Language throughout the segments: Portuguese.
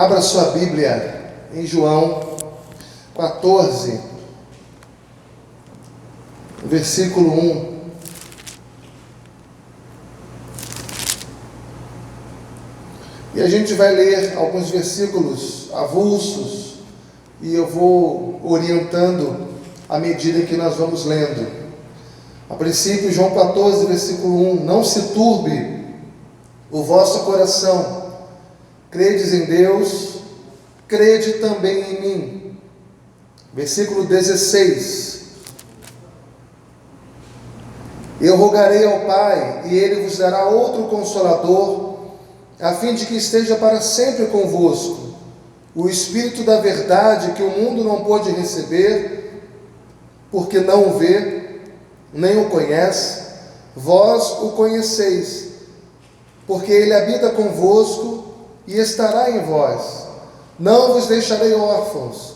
Abra sua Bíblia em João 14, versículo 1. E a gente vai ler alguns versículos avulsos e eu vou orientando à medida que nós vamos lendo. A princípio, João 14, versículo 1. Não se turbe o vosso coração. Credes em Deus, crede também em mim. Versículo 16. Eu rogarei ao Pai, e Ele vos dará outro Consolador, a fim de que esteja para sempre convosco, o Espírito da verdade, que o mundo não pôde receber, porque não o vê, nem o conhece. Vós o conheceis, porque Ele habita convosco e estará em vós. Não vos deixarei órfãos,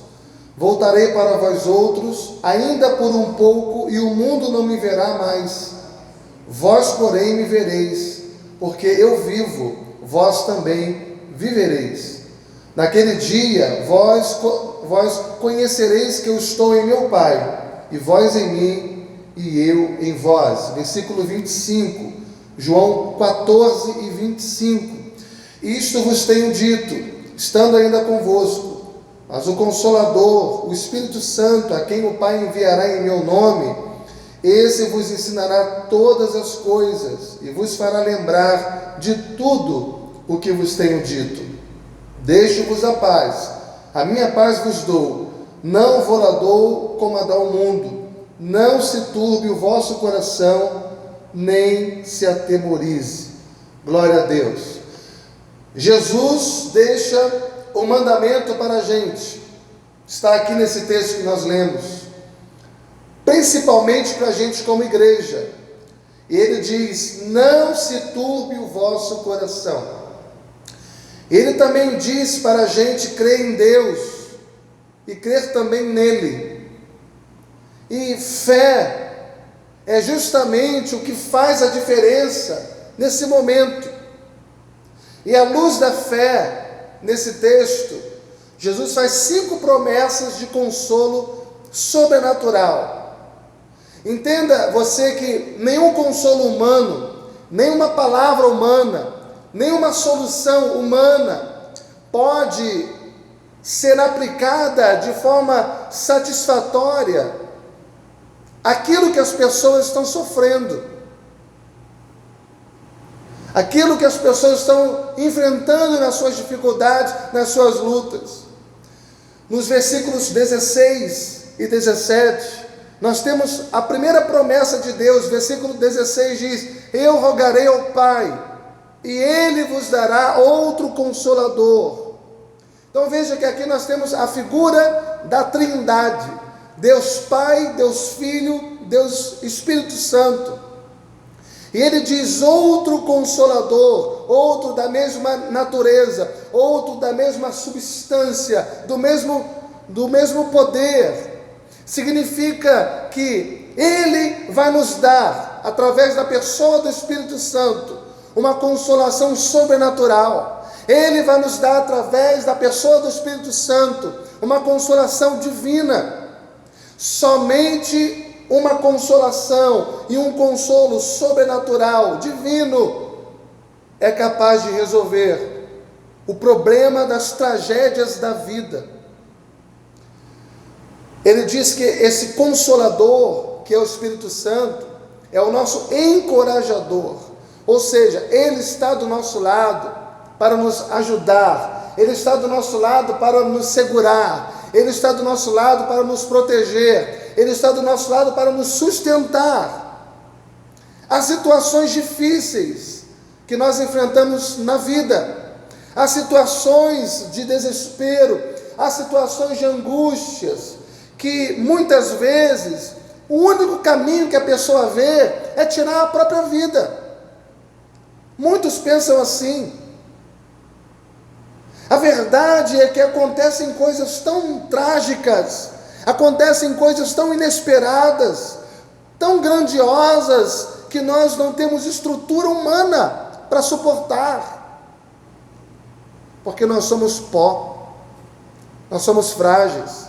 voltarei para vós outros, ainda por um pouco, e o mundo não me verá mais. Vós, porém, me vereis, porque eu vivo, vós também vivereis. Naquele dia, vós conhecereis que eu estou em meu Pai, e vós em mim, e eu em vós. Versículo 25, João 14 e 25. Isto vos tenho dito, estando ainda convosco, mas o Consolador, o Espírito Santo, a quem o Pai enviará em meu nome, esse vos ensinará todas as coisas, e vos fará lembrar de tudo o que vos tenho dito. Deixo-vos a paz, a minha paz vos dou, não vou-la dou como a dá o mundo. Não se turbe o vosso coração, nem se atemorize. Glória a Deus. Jesus deixa o mandamento para a gente. Está aqui nesse texto que nós lemos. Principalmente para a gente como igreja. Ele diz: não se turbe o vosso coração. Ele também diz para a gente crer em Deus e crer também nele. E fé é justamente o que faz a diferença nesse momento. E à luz da fé, nesse texto, Jesus faz 5 promessas de consolo sobrenatural. Entenda você que nenhum consolo humano, nenhuma palavra humana, nenhuma solução humana pode ser aplicada de forma satisfatória àquilo que as pessoas estão sofrendo, aquilo que as pessoas estão enfrentando nas suas dificuldades, nas suas lutas. Nos versículos 16 e 17, nós temos a primeira promessa de Deus. Versículo 16 diz: eu rogarei ao Pai, e Ele vos dará outro Consolador. Então veja que aqui nós temos a figura da Trindade: Deus Pai, Deus Filho, Deus Espírito Santo. E ele diz: outro Consolador, outro da mesma natureza, outro da mesma substância, do mesmo poder. Significa que Ele vai nos dar, através da pessoa do Espírito Santo, uma consolação sobrenatural. Ele vai nos dar, através da pessoa do Espírito Santo, uma consolação divina. Somente uma consolação e um consolo sobrenatural, divino, é capaz de resolver o problema das tragédias da vida. Ele diz que esse Consolador, que é o Espírito Santo, é o nosso encorajador, ou seja, Ele está do nosso lado para nos ajudar, Ele está do nosso lado para nos segurar, Ele está do nosso lado para nos proteger, Ele está do nosso lado para nos sustentar. Há situações difíceis que nós enfrentamos na vida, há situações de desespero, há situações de angústias, que muitas vezes o único caminho que a pessoa vê é tirar a própria vida. Muitos pensam assim. A verdade é que acontecem coisas tão trágicas, acontecem coisas tão inesperadas, tão grandiosas, que nós não temos estrutura humana para suportar. porque nós somos pó, nós somos frágeis.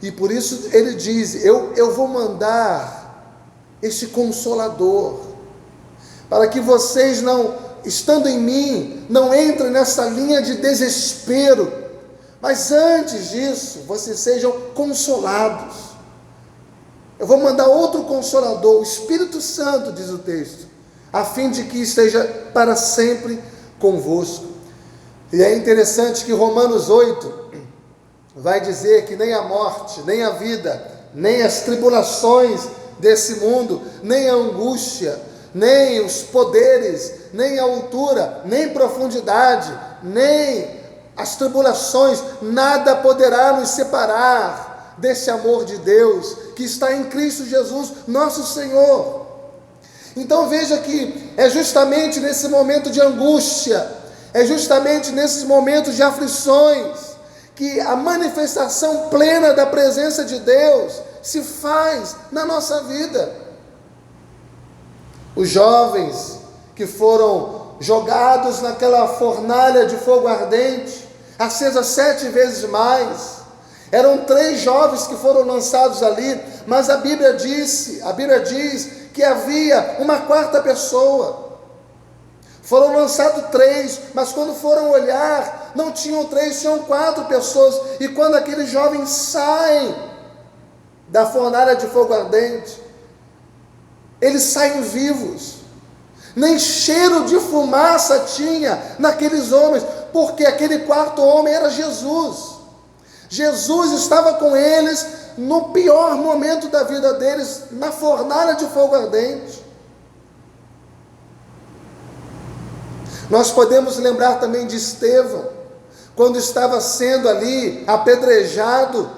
E por isso ele diz: eu vou mandar este Consolador, para que vocês não, estando em mim, não entrem nessa linha de desespero, mas antes disso, vocês sejam consolados. Eu vou mandar outro Consolador, o Espírito Santo, diz o texto, a fim de que esteja para sempre convosco. E é interessante que Romanos 8 vai dizer que nem a morte, nem a vida, nem as tribulações desse mundo, nem a angústia, nem os poderes, nem a altura, nem profundidade, nem as tribulações, nada poderá nos separar desse amor de Deus que está em Cristo Jesus, nosso Senhor. Então veja que é justamente nesse momento de angústia, é justamente nesses momentos de aflições, que a manifestação plena da presença de Deus se faz na nossa vida. Os jovens que foram jogados naquela fornalha de fogo ardente, acesa 7 vezes mais, eram 3 jovens que foram lançados ali, mas a Bíblia diz que havia uma 4ª pessoa. Foram lançados 3, mas quando foram olhar, não tinham 3, tinham 4 pessoas. E quando aqueles jovens saem da fornalha de fogo ardente, eles saem vivos. Nem cheiro de fumaça tinha naqueles homens, porque aquele 4º homem era Jesus. Jesus estava com eles no pior momento da vida deles, na fornalha de fogo ardente. Nós podemos lembrar também de Estevão, quando estava sendo ali apedrejado,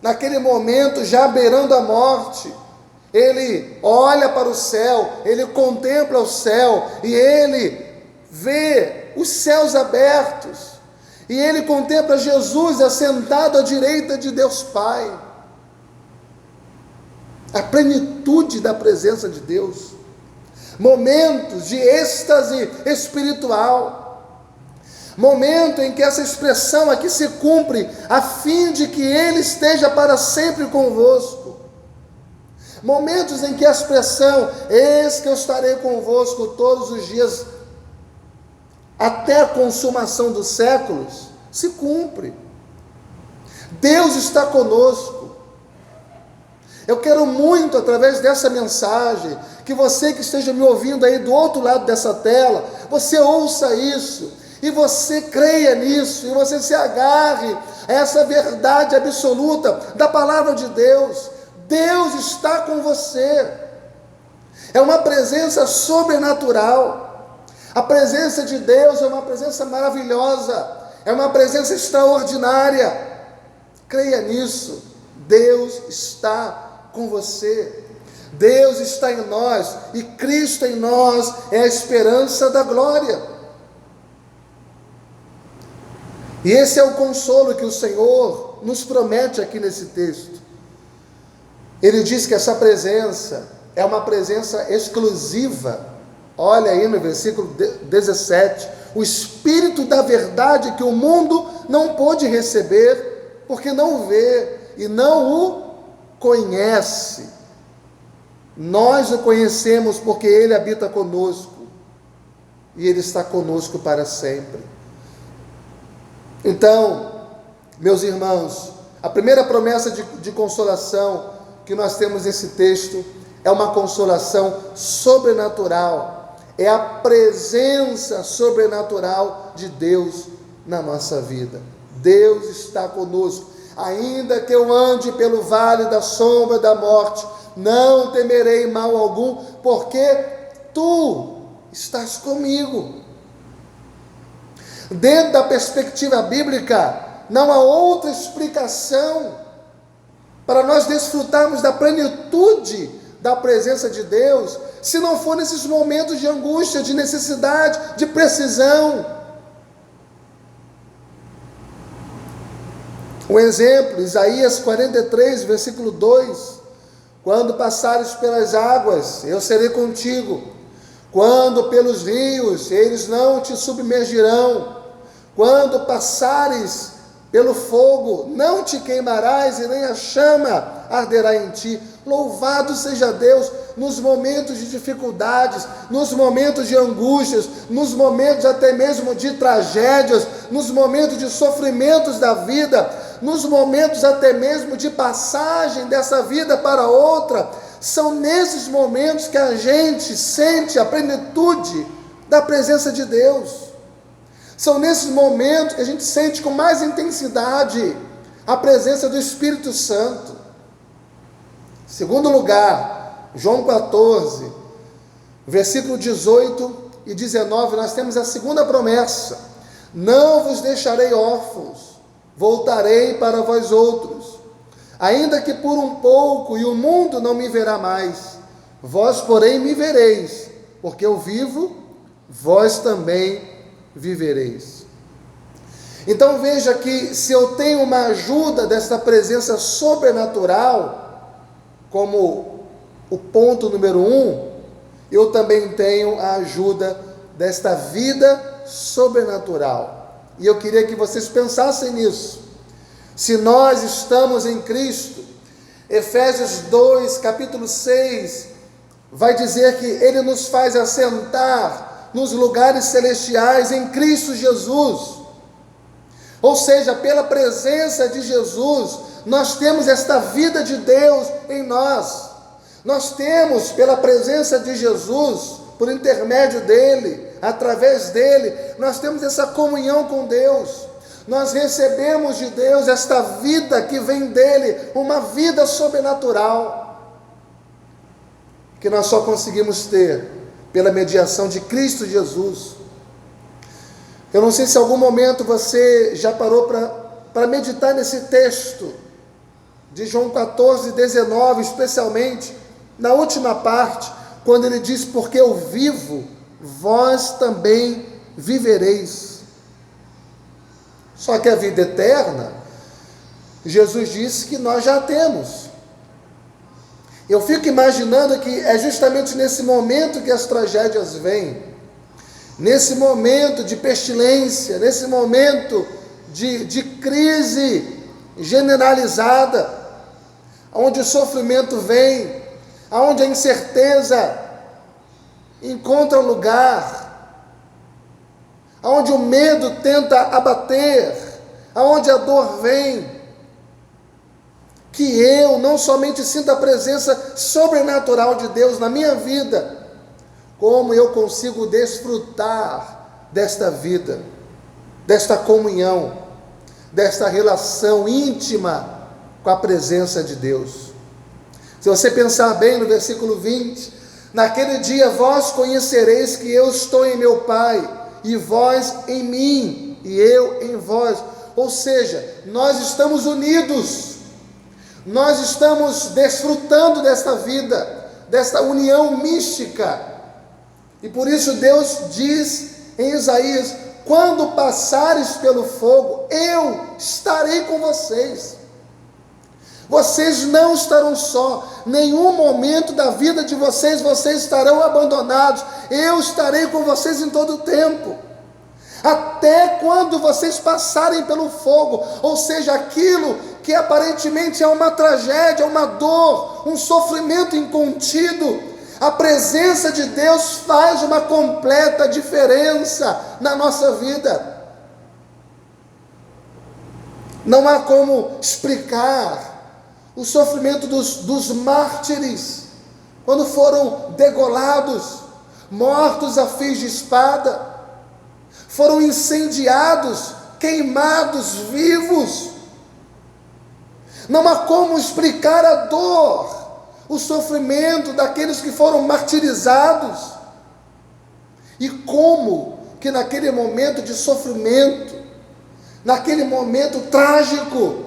naquele momento já beirando a morte. Ele olha para o céu, ele contempla o céu, e ele vê os céus abertos, e ele contempla Jesus assentado à direita de Deus Pai, a plenitude da presença de Deus, momentos de êxtase espiritual, momento em que essa expressão aqui se cumpre, a fim de que Ele esteja para sempre convosco, momentos em que a expressão, eis que eu estarei convosco todos os dias, até a consumação dos séculos, se cumpre. Deus está conosco. Eu quero muito, através dessa mensagem, que você que esteja me ouvindo aí do outro lado dessa tela, você ouça isso, e você creia nisso, e você se agarre a essa verdade absoluta da palavra de Deus. Deus está com você. É uma presença sobrenatural. A presença de Deus é uma presença maravilhosa, é uma presença extraordinária. Creia nisso. Deus está com você. Deus está em nós, e Cristo em nós é a esperança da glória. E esse é o consolo que o Senhor nos promete aqui nesse texto. Ele diz que essa presença é uma presença exclusiva. Olha aí no versículo 17, o Espírito da verdade que o mundo não pôde receber, porque não o vê e não o conhece. Nós o conhecemos porque Ele habita conosco, e Ele está conosco para sempre. Então, meus irmãos, a primeira promessa de consolação que nós temos nesse texto é uma consolação sobrenatural, é a presença sobrenatural de Deus na nossa vida. Deus está conosco. Ainda que eu ande pelo vale da sombra da morte, não temerei mal algum, porque tu estás comigo. Dentro da perspectiva bíblica, não há outra explicação para nós desfrutarmos da plenitude da presença de Deus, se não for nesses momentos de angústia, de necessidade, de precisão. Um exemplo, Isaías 43, versículo 2, quando passares pelas águas, eu serei contigo, quando pelos rios, eles não te submergirão, Quando passares pelo fogo, não te queimarás e nem a chama arderá em ti. Louvado seja Deus nos momentos de dificuldades, nos momentos de angústias, nos momentos até mesmo de tragédias, nos momentos de sofrimentos da vida, nos momentos até mesmo de passagem dessa vida para outra. São nesses momentos que a gente sente a plenitude da presença de Deus. São nesses momentos que a gente sente com mais intensidade a presença do Espírito Santo. Segundo lugar, João 14, versículo 18 e 19, nós temos a segunda promessa: não vos deixarei órfãos, voltarei para vós outros. Ainda que por um pouco e o mundo não me verá mais, vós porém me vereis, porque eu vivo, vós também vivereis. Então veja que se eu tenho uma ajuda desta presença sobrenatural, como o ponto número 1, eu também tenho a ajuda desta vida sobrenatural. E eu queria que vocês pensassem nisso. Se nós estamos em Cristo, Efésios 2, capítulo 6, vai dizer que Ele nos faz assentar nos lugares celestiais em Cristo Jesus. Ou seja, pela presença de Jesus, nós temos esta vida de Deus em nós. Nós temos, pela presença de Jesus, por intermédio dEle, através dEle, nós temos essa comunhão com Deus. Nós recebemos de Deus esta vida que vem dEle, uma vida sobrenatural, que nós só conseguimos ter pela mediação de Cristo Jesus. Eu não sei se em algum momento você já parou para meditar nesse texto de João 14, 19, especialmente na última parte, quando ele diz: porque eu vivo, vós também vivereis. Só que a vida eterna, Jesus disse que nós já temos. Eu fico imaginando que é justamente nesse momento que as tragédias vêm, nesse momento de pestilência, nesse momento de crise generalizada, onde o sofrimento vem, onde a incerteza encontra lugar, onde o medo tenta abater, onde a dor vem, que eu não somente sinta a presença sobrenatural de Deus na minha vida, como eu consigo desfrutar desta vida, desta comunhão, desta relação íntima com a presença de Deus. Se você pensar bem no versículo 20, naquele dia vós conhecereis que eu estou em meu Pai, e vós em mim, e eu em vós. Ou seja, nós estamos unidos, nós estamos desfrutando desta vida, desta união mística. E por isso Deus diz em Isaías: quando passares pelo fogo, eu estarei com vocês. Vocês não estarão só, nenhum momento da vida de vocês estarão abandonados. Eu estarei com vocês em todo o tempo, até quando vocês passarem pelo fogo, ou seja, aquilo que aparentemente é uma tragédia, uma dor, um sofrimento incontido. A presença de Deus faz uma completa diferença na nossa vida. Não há como explicar o sofrimento dos mártires, quando foram degolados, mortos a fios de espada, foram incendiados, queimados vivos. Não há como explicar a dor, o sofrimento daqueles que foram martirizados, e como que naquele momento de sofrimento, naquele momento trágico,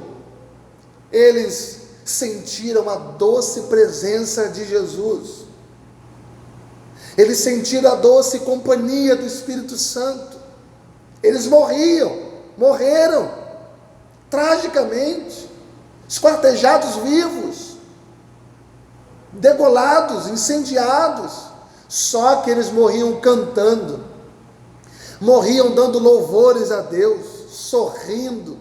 eles sentiram a doce presença de Jesus, eles sentiram a doce companhia do Espírito Santo. Eles morreram tragicamente, esquartejados vivos, degolados, incendiados, só que eles morriam cantando. morriam dando louvores a Deus, sorrindo,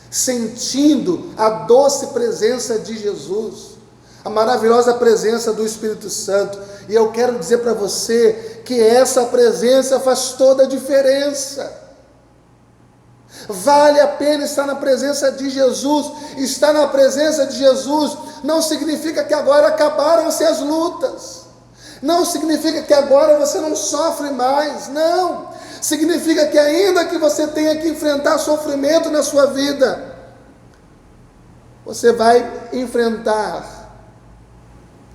sentindo a doce presença de Jesus, a maravilhosa presença do Espírito Santo. E eu quero dizer para você que essa presença faz toda a diferença. Vale a pena estar na presença de Jesus. Estar na presença de Jesus não significa que agora acabaram-se as lutas, não significa que agora você não sofre mais, não, significa que ainda que você tenha que enfrentar sofrimento na sua vida, você vai enfrentar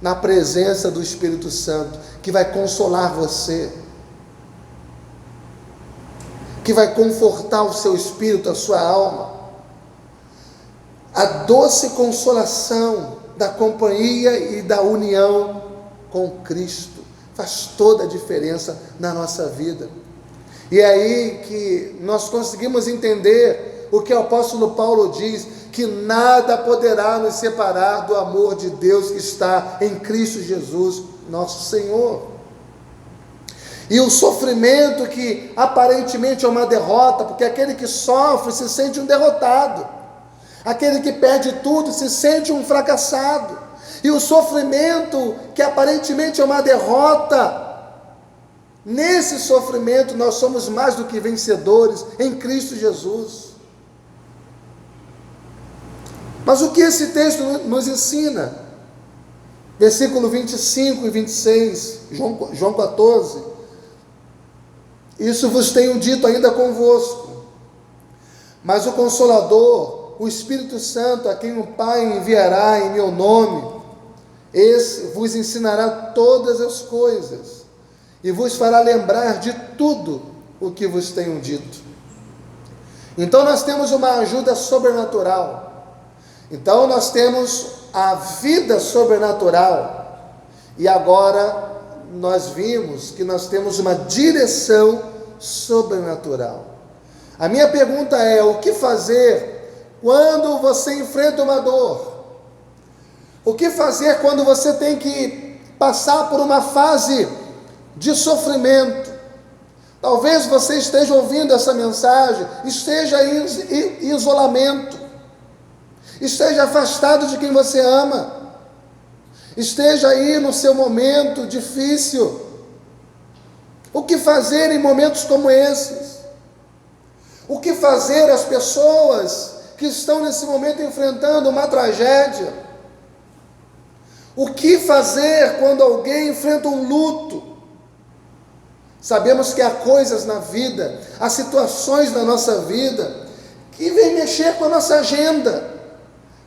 na presença do Espírito Santo, que vai consolar você, que vai confortar o seu espírito, a sua alma. A doce consolação da companhia e da união com Cristo faz toda a diferença na nossa vida. E é aí que nós conseguimos entender o que o apóstolo Paulo diz, que nada poderá nos separar do amor de Deus que está em Cristo Jesus, nosso Senhor. E o sofrimento, que aparentemente é uma derrota, porque aquele que sofre se sente um derrotado, aquele que perde tudo se sente um fracassado. E o sofrimento, que aparentemente é uma derrota, nesse sofrimento nós somos mais do que vencedores em Cristo Jesus. Mas o que esse texto nos ensina? Versículo 25 e 26, João 14. Isso vos tenho dito ainda convosco, mas o Consolador, o Espírito Santo, a quem o Pai enviará em meu nome, esse vos ensinará todas as coisas, e vos fará lembrar de tudo o que vos tenho dito. Então nós temos uma ajuda sobrenatural, então nós temos a vida sobrenatural, e agora nós vimos que nós temos uma direção sobrenatural. A minha pergunta é: o que fazer quando você enfrenta uma dor? O que fazer quando você tem que passar por uma fase de sofrimento? Talvez você esteja ouvindo essa mensagem, esteja em isolamento, esteja afastado de quem você ama, esteja aí no seu momento difícil. O que fazer em momentos como esses? O que fazer às pessoas que estão nesse momento enfrentando uma tragédia? O que fazer quando alguém enfrenta um luto? Sabemos que há coisas na vida, há situações na nossa vida que vêm mexer com a nossa agenda.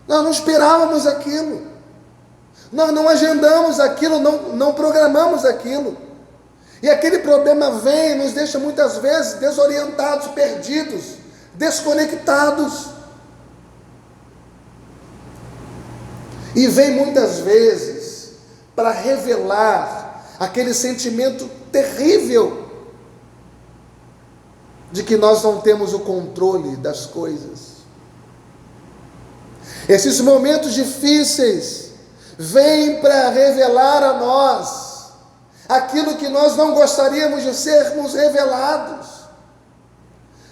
Nós não esperávamos aquilo, nós não agendamos aquilo, não programamos aquilo. E aquele problema vem e nos deixa muitas vezes desorientados, perdidos, desconectados. E vem muitas vezes para revelar aquele sentimento terrível de que nós não temos o controle das coisas. Esses momentos difíceis vêm para revelar a nós aquilo que nós não gostaríamos de sermos revelados,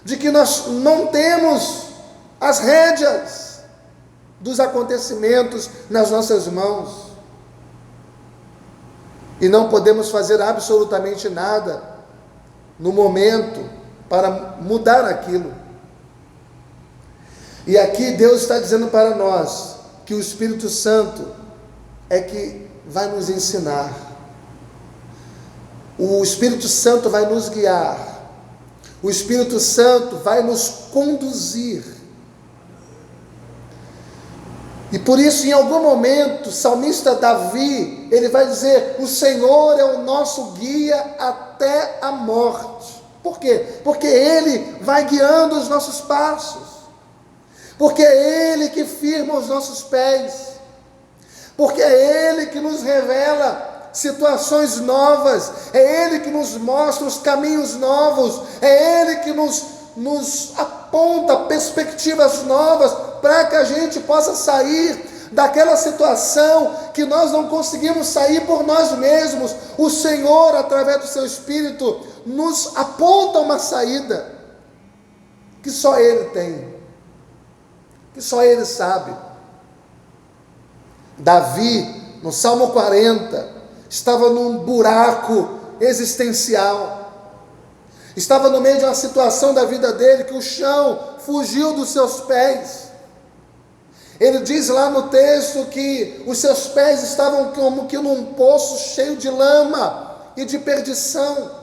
de que nós não temos as rédeas dos acontecimentos nas nossas mãos, e não podemos fazer absolutamente nada no momento para mudar aquilo. E aqui Deus está dizendo para nós que o Espírito Santo é que vai nos ensinar. O Espírito Santo vai nos guiar. O Espírito Santo vai nos conduzir. E por isso, em algum momento, o salmista Davi, ele vai dizer: o Senhor é o nosso guia até a morte. Por quê? Porque Ele vai guiando os nossos passos, porque é Ele que firma os nossos pés, porque é Ele que nos revela situações novas, é Ele que nos mostra os caminhos novos, é Ele que nos aponta perspectivas novas, para que a gente possa sair daquela situação que nós não conseguimos sair por nós mesmos. O Senhor, através do seu Espírito, nos aponta uma saída que só Ele tem, que só Ele sabe. Davi, no Salmo 40, estava num buraco existencial, estava no meio de uma situação da vida dele que o chão fugiu dos seus pés. Ele diz lá no texto que os seus pés estavam como que num poço cheio de lama e de perdição.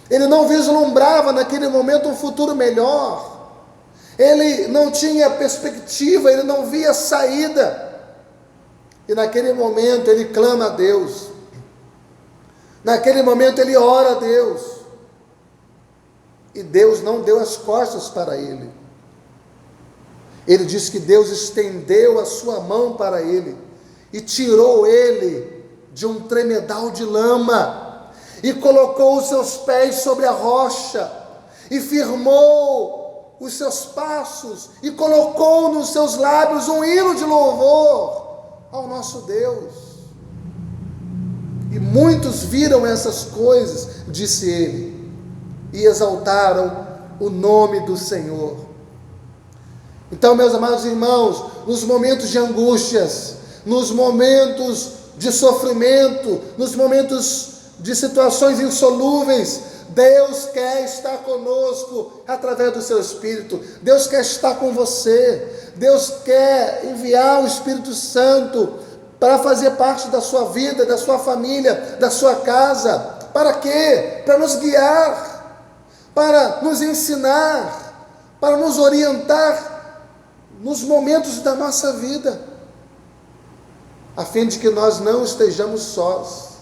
Ele não vislumbrava naquele momento um futuro melhor, ele não tinha perspectiva, ele não via saída. E naquele momento ele clama a Deus, naquele momento ele ora a Deus, e Deus não deu as costas para ele. Ele diz que Deus estendeu a sua mão para ele e tirou ele de um tremedal de lama e colocou os seus pés sobre a rocha e firmou os seus passos e colocou nos seus lábios um hino de louvor ao nosso Deus. E muitos viram essas coisas, disse ele, e exaltaram o nome do Senhor. Então, meus amados irmãos, nos momentos de angústias, nos momentos de sofrimento, nos momentos de situações insolúveis, Deus quer estar conosco através do seu Espírito. Deus quer estar com você. Deus quer enviar o Espírito Santo para fazer parte da sua vida, da sua família, da sua casa. Para quê? Para nos guiar, para nos ensinar, para nos orientar nos momentos da nossa vida, a fim de que nós não estejamos sós,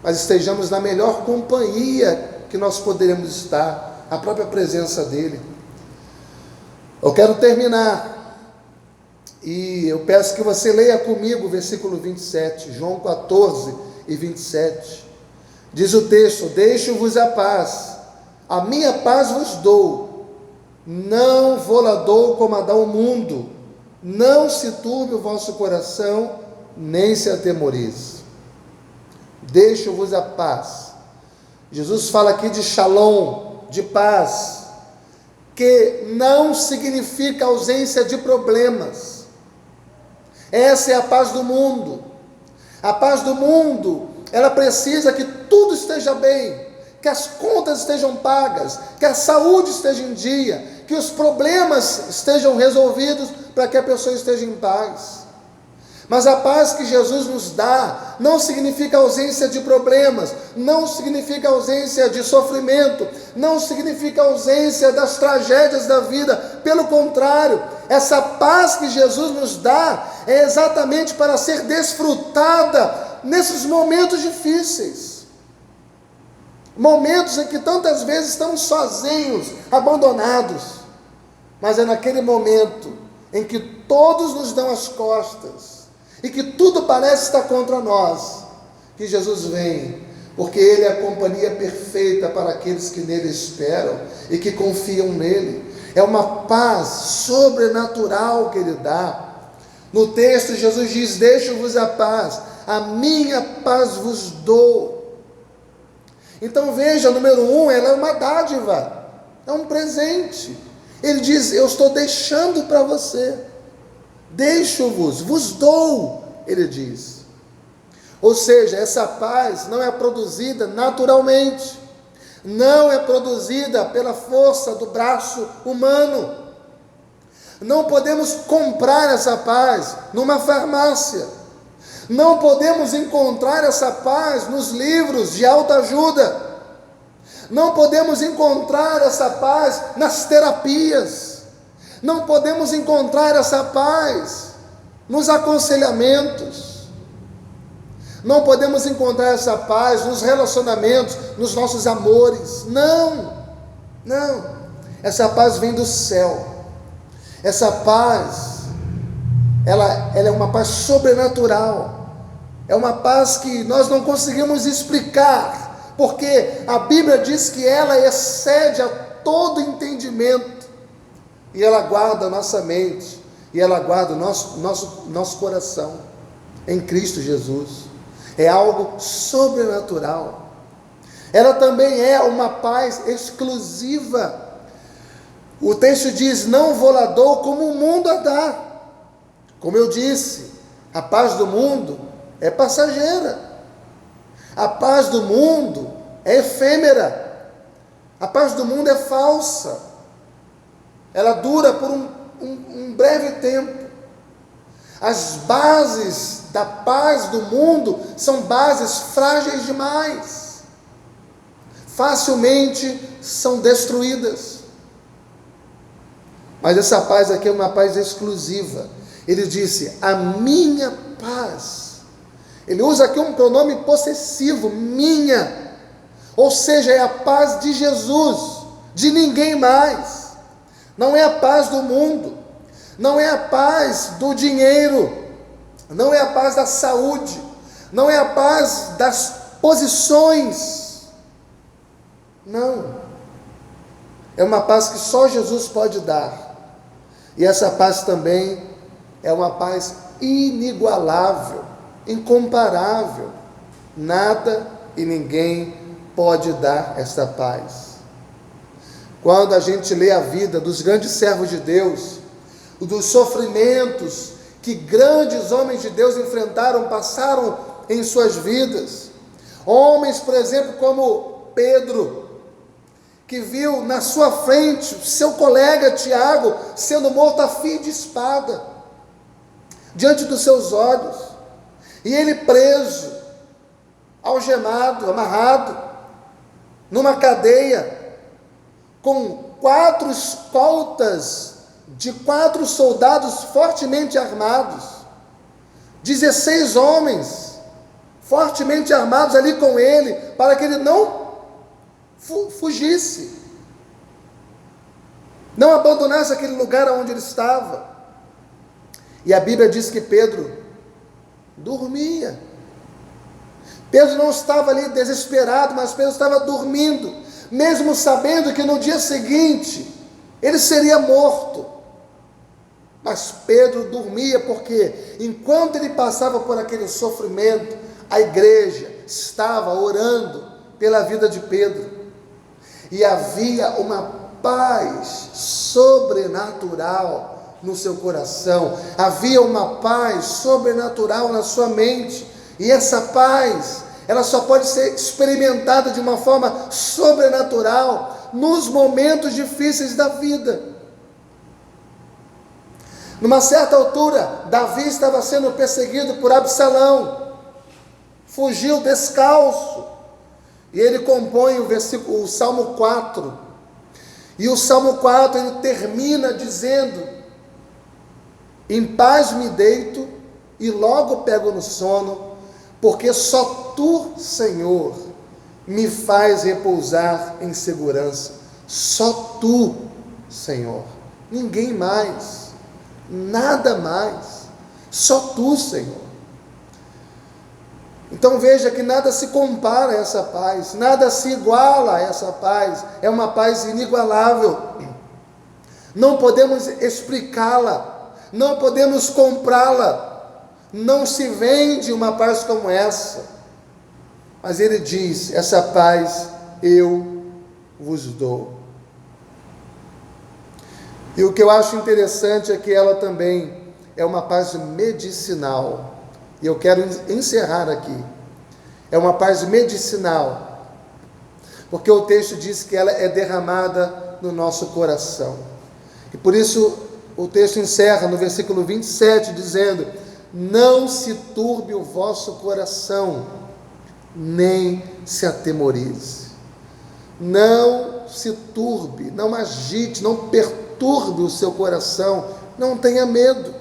mas estejamos na melhor companhia que nós poderemos estar, a própria presença dEle. Eu quero terminar, e eu peço que você leia comigo o versículo 27, João 14 e 27, diz o texto: deixo-vos a paz, a minha paz vos dou, não vou-la dou como a dá o mundo, não se turbe o vosso coração, nem se atemorize. Deixo-vos a paz. Jesus fala aqui de shalom, de paz, que não significa ausência de problemas. Essa é a paz do mundo. A paz do mundo, ela precisa que tudo esteja bem, que as contas estejam pagas, que a saúde esteja em dia, que os problemas estejam resolvidos para que a pessoa esteja em paz. Mas a paz que Jesus nos dá não significa ausência de problemas, não significa ausência de sofrimento, não significa ausência das tragédias da vida. Pelo contrário, essa paz que Jesus nos dá é exatamente para ser desfrutada nesses momentos difíceis. Momentos em que tantas vezes estamos sozinhos, abandonados. Mas é naquele momento em que todos nos dão as costas e que tudo parece estar contra nós, que Jesus vem, porque Ele é a companhia perfeita para aqueles que nele esperam e que confiam nele. É uma paz sobrenatural que Ele dá. No texto Jesus diz: deixo-vos a paz, a minha paz vos dou. Então veja, número 1, ela é uma dádiva, é um presente. Ele diz: eu estou deixando para você, deixo-vos, vos dou, ele diz. Ou seja, essa paz não é produzida naturalmente, não é produzida pela força do braço humano. Não podemos comprar essa paz numa farmácia, não podemos encontrar essa paz nos livros de autoajuda, não podemos encontrar essa paz nas terapias, não podemos encontrar essa paz nos aconselhamentos, não podemos encontrar essa paz nos relacionamentos, nos nossos amores. Não, essa paz vem do céu. Essa paz, ela é uma paz sobrenatural, é uma paz que nós não conseguimos explicar, porque a Bíblia diz que ela excede a todo entendimento, e ela guarda a nossa mente, e ela guarda o nosso coração em Cristo Jesus. É algo sobrenatural. ela também é uma paz exclusiva. O texto diz: não vou lá dou como o mundo a dá. Como eu disse, a paz do mundo é passageira, a paz do mundo é efêmera, a paz do mundo é falsa, ela dura por um breve tempo. As bases da paz do mundo são bases frágeis demais, facilmente são destruídas. Mas essa paz aqui é uma paz exclusiva. Ele disse: a minha paz. Ele usa aqui um pronome possessivo, minha. Ou seja, é a paz de Jesus, de ninguém mais. Não é a paz do mundo, não é a paz do dinheiro, não é a paz da saúde, não é a paz das posições. Não. É uma paz que só Jesus pode dar. E essa paz também é uma paz inigualável, incomparável. Nada e ninguém pode dar essa paz. Quando a gente lê a vida dos grandes servos de Deus, dos sofrimentos que grandes homens de Deus enfrentaram, passaram em suas vidas, homens, por exemplo, como Pedro, que viu na sua frente seu colega Tiago sendo morto a fio de espada, diante dos seus olhos, e ele preso, algemado, amarrado, numa cadeia, com 4 escoltas de 4 soldados fortemente armados, 16 homens fortemente armados ali com ele, para que ele não fugisse, não abandonasse aquele lugar onde ele estava. E a Bíblia diz que Pedro dormia. Pedro não estava ali desesperado, mas Pedro estava dormindo, mesmo sabendo que no dia seguinte ele seria morto. Mas Pedro dormia, porque enquanto ele passava por aquele sofrimento, a igreja estava orando pela vida de Pedro. E havia uma paz sobrenatural no seu coração, havia uma paz sobrenatural na sua mente, e essa paz, ela só pode ser experimentada de uma forma sobrenatural nos momentos difíceis da vida. Numa certa altura, Davi estava sendo perseguido por Absalão, fugiu descalço, e ele compõe o Salmo 4, e o Salmo 4 ele termina dizendo: em paz me deito e logo pego no sono, porque só tu, Senhor, me faz repousar em segurança. Só tu, Senhor, ninguém mais, nada mais, só tu, Senhor. Então veja que nada se compara a essa paz, nada se iguala a essa paz, é uma paz inigualável, não podemos explicá-la, não podemos comprá-la, não se vende uma paz como essa, mas ele diz: essa paz eu vos dou. E o que eu acho interessante é que ela também é uma paz medicinal. E eu quero encerrar aqui. É uma paz medicinal, porque o texto diz que ela é derramada no nosso coração. E por isso o texto encerra no versículo 27 dizendo: não se turbe o vosso coração, nem se atemorize. Não se turbe, não agite, não perturbe o seu coração, não tenha medo.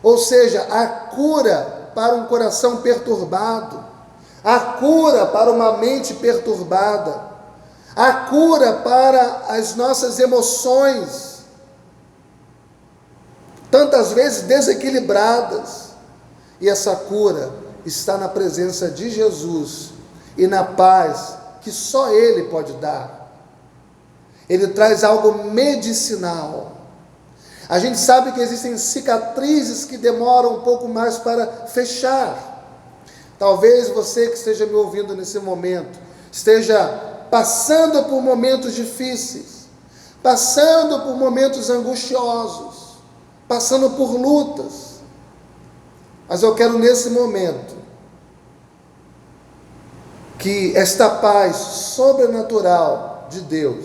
Ou seja, a cura para um coração perturbado, a cura para uma mente perturbada, a cura para as nossas emoções, tantas vezes desequilibradas, e essa cura está na presença de Jesus e na paz que só Ele pode dar. Ele traz algo medicinal. A gente sabe que existem cicatrizes que demoram um pouco mais para fechar. Talvez você que esteja me ouvindo nesse momento, esteja passando por momentos difíceis, passando por momentos angustiosos, passando por lutas. Mas eu quero nesse momento que esta paz sobrenatural de Deus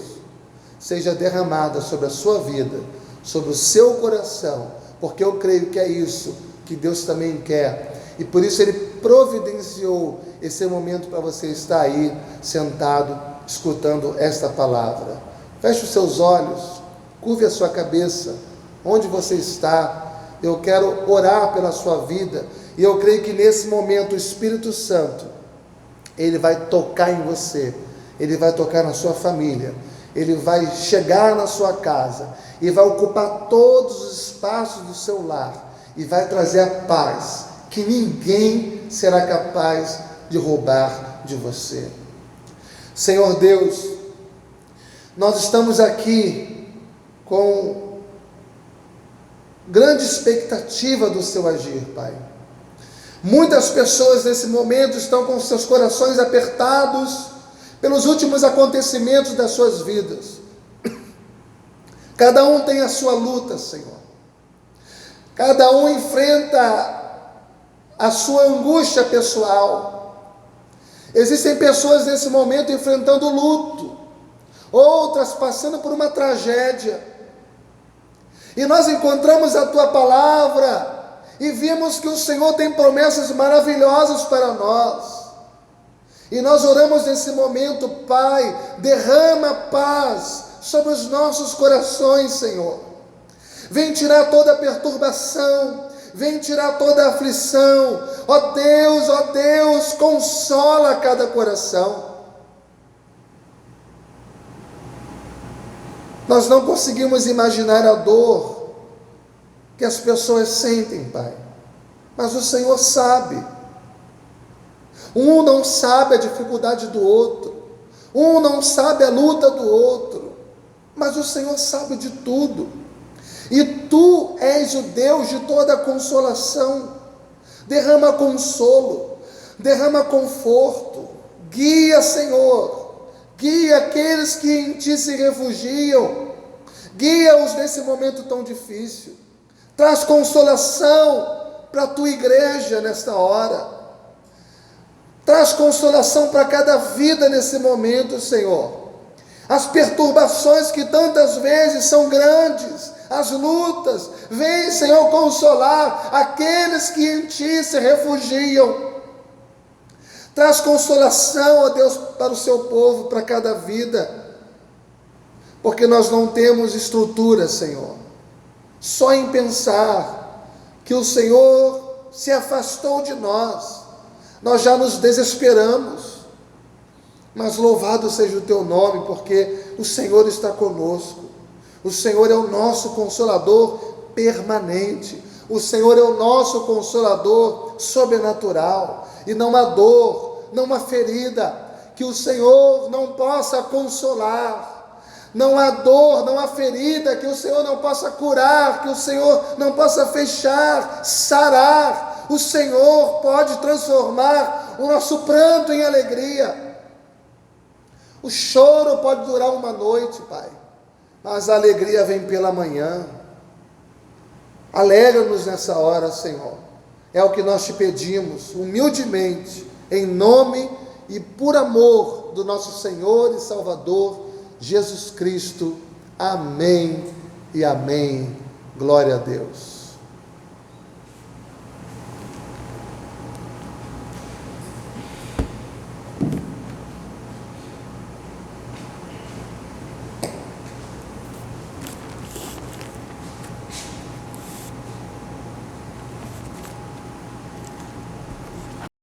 seja derramada sobre a sua vida, sobre o seu coração, porque eu creio que é isso que Deus também quer, e por isso Ele providenciou esse momento para você estar aí, sentado, escutando esta palavra. Feche os seus olhos, curve a sua cabeça, onde você está. Eu quero orar pela sua vida, e eu creio que nesse momento o Espírito Santo, Ele vai tocar em você, Ele vai tocar na sua família, Ele vai chegar na sua casa, e vai ocupar todos os espaços do seu lar, e vai trazer a paz, que ninguém será capaz de roubar de você. Senhor Deus, nós estamos aqui com grande expectativa do seu agir, Pai. Muitas pessoas nesse momento estão com seus corações apertados pelos últimos acontecimentos das suas vidas. Cada um tem a sua luta, Senhor. Cada um enfrenta a sua angústia pessoal. Existem pessoas nesse momento enfrentando luto, outras passando por uma tragédia. E nós encontramos a Tua palavra e vimos que o Senhor tem promessas maravilhosas para nós. E nós oramos nesse momento, Pai, derrama paz sobre os nossos corações, Senhor. Vem tirar toda a perturbação, vem tirar toda a aflição. Ó Deus, consola cada coração. Nós não conseguimos imaginar a dor que as pessoas sentem, Pai, mas o Senhor sabe. Um não sabe a dificuldade do outro, um não sabe a luta do outro, mas o Senhor sabe de tudo. E Tu és o Deus de toda consolação. Derrama consolo, derrama conforto, guia, Senhor, guia aqueles que em Ti se refugiam, guia-os nesse momento tão difícil, traz consolação para a Tua igreja nesta hora, traz consolação para cada vida nesse momento, Senhor. As perturbações que tantas vezes são grandes, as lutas, vem, Senhor, consolar aqueles que em Ti se refugiam. Traz consolação, ó Deus, para o Seu povo, para cada vida, porque nós não temos estrutura, Senhor. Só em pensar que o Senhor se afastou de nós, nós já nos desesperamos. Mas louvado seja o Teu nome, porque o Senhor está conosco. O Senhor é o nosso consolador permanente. O Senhor é o nosso consolador sobrenatural. E não há dor, não há ferida que o Senhor não possa consolar. Não há dor, não há ferida que o Senhor não possa curar, que o Senhor não possa fechar, sarar. O Senhor pode transformar o nosso pranto em alegria. O choro pode durar uma noite, Pai, mas a alegria vem pela manhã. Alegra-nos nessa hora, Senhor. É o que nós Te pedimos, humildemente, em nome e por amor do nosso Senhor e Salvador, Jesus Cristo. Amém e amém. Glória a Deus.